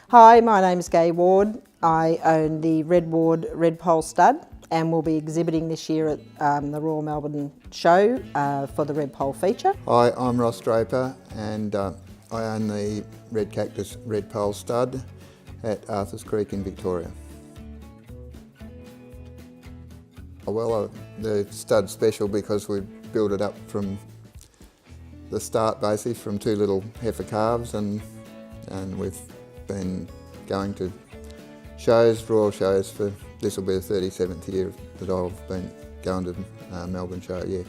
Hi, my name is Gai Ward. I own the Red Ward Red Pole Stud and will be exhibiting this year at the Royal Melbourne Show for the Red Pole feature. Hi, I'm Ross Draper and I own the Red Cactus Red Pole Stud at Arthurs Creek in Victoria. Well, the stud's special because we built it up from the start, basically from two little heifer calves, and we've been going to shows, royal shows, for this will be the 37th year that I've been going to Melbourne Show, yeah.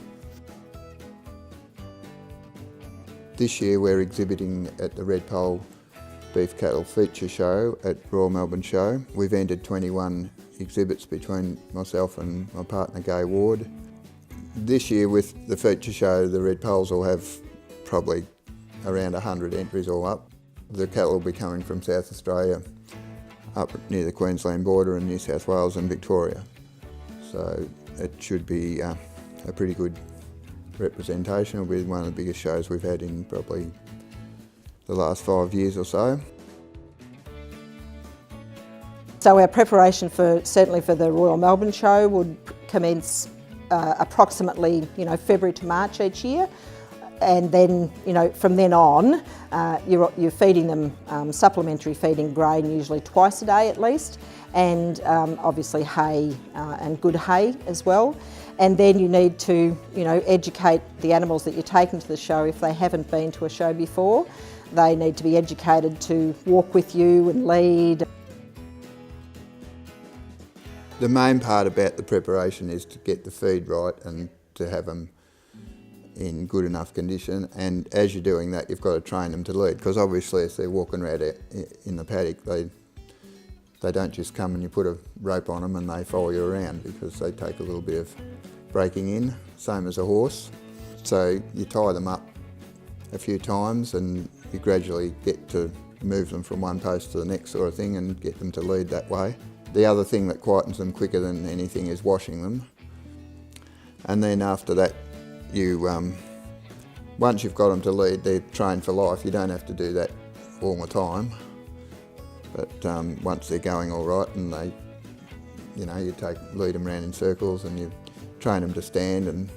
This year we're exhibiting at the Red Pole Beef Cattle Feature Show at Royal Melbourne Show. We've entered 21 exhibits between myself and my partner Gai Ward. This year with the feature show, the Red Poles will have probably around 100 entries all up. The cattle will be coming from South Australia, up near the Queensland border in New South Wales and Victoria. So it should be a pretty good representation. It'll be one of the biggest shows we've had in probably the last 5 years or so. So our preparation certainly for the Royal Melbourne Show would commence approximately February to March each year, and then from then on you're feeding them supplementary feeding grain, usually twice a day at least, and obviously hay and good hay as well. And then you need to educate the animals that you're taking to the show. If they haven't been to a show before, they need to be educated to walk with you and lead. The main part about the preparation is to get the feed right and to have them in good enough condition, and as you're doing that you've got to train them to lead, because obviously if they're walking around in the paddock they don't just come and you put a rope on them and they follow you around, because they take a little bit of breaking in, same as a horse. So you tie them up a few times and you gradually get to move them from one post to the next sort of thing and get them to lead that way. The other thing that quietens them quicker than anything is washing them. And then after that, once you've got them to lead, they're trained for life. You don't have to do that all the time. But once they're going all right, and you lead them around in circles and you train them to stand and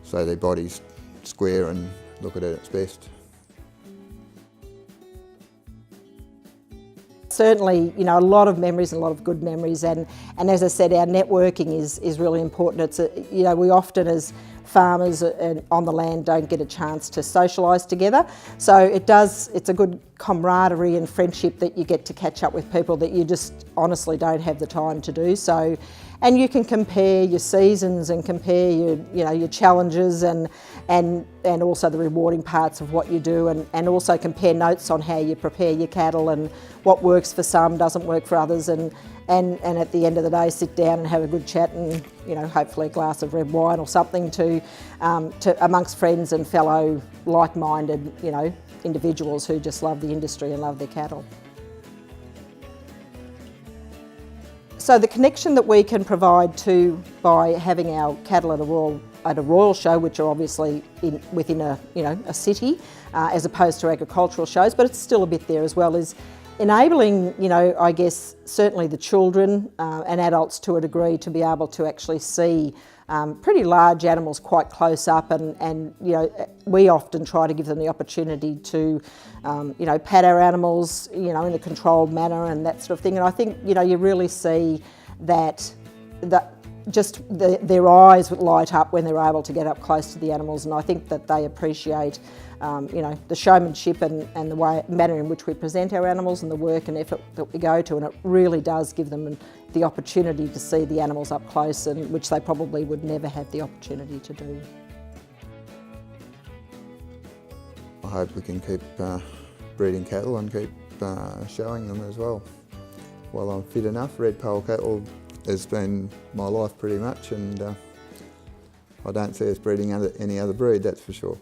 so their body's square and look at its best. Certainly, a lot of memories and a lot of good memories, and as I said, our networking is really important. It's we often as farmers on the land don't get a chance to socialise together, so it's a good camaraderie and friendship that you get to catch up with people that you just honestly don't have the time to do so. And you can compare your seasons and compare your challenges and also the rewarding parts of what you do, and also compare notes on how you prepare your cattle and what works for some doesn't work for others, and at the end of the day sit down and have a good chat and hopefully a glass of red wine or something to amongst friends and fellow like-minded individuals who just love the industry and love their cattle. So the connection that we can provide by having our cattle at a royal show, which are obviously within a city, as opposed to agricultural shows, but it's still a bit there as well, is enabling I guess certainly the children and adults to a degree to be able to actually see pretty large animals quite close up, and we often try to give them the opportunity to pat our animals in a controlled manner and that sort of thing. And I think you really see that just their eyes would light up when they're able to get up close to the animals, and I think that they appreciate the showmanship and the manner in which we present our animals and the work and effort that we go to, and it really does give them the opportunity to see the animals up close, and which they probably would never have the opportunity to do. I hope we can keep breeding cattle and keep showing them as well. While I'm fit enough, red pole cattle has been my life pretty much, and I don't see us breeding any other breed, that's for sure.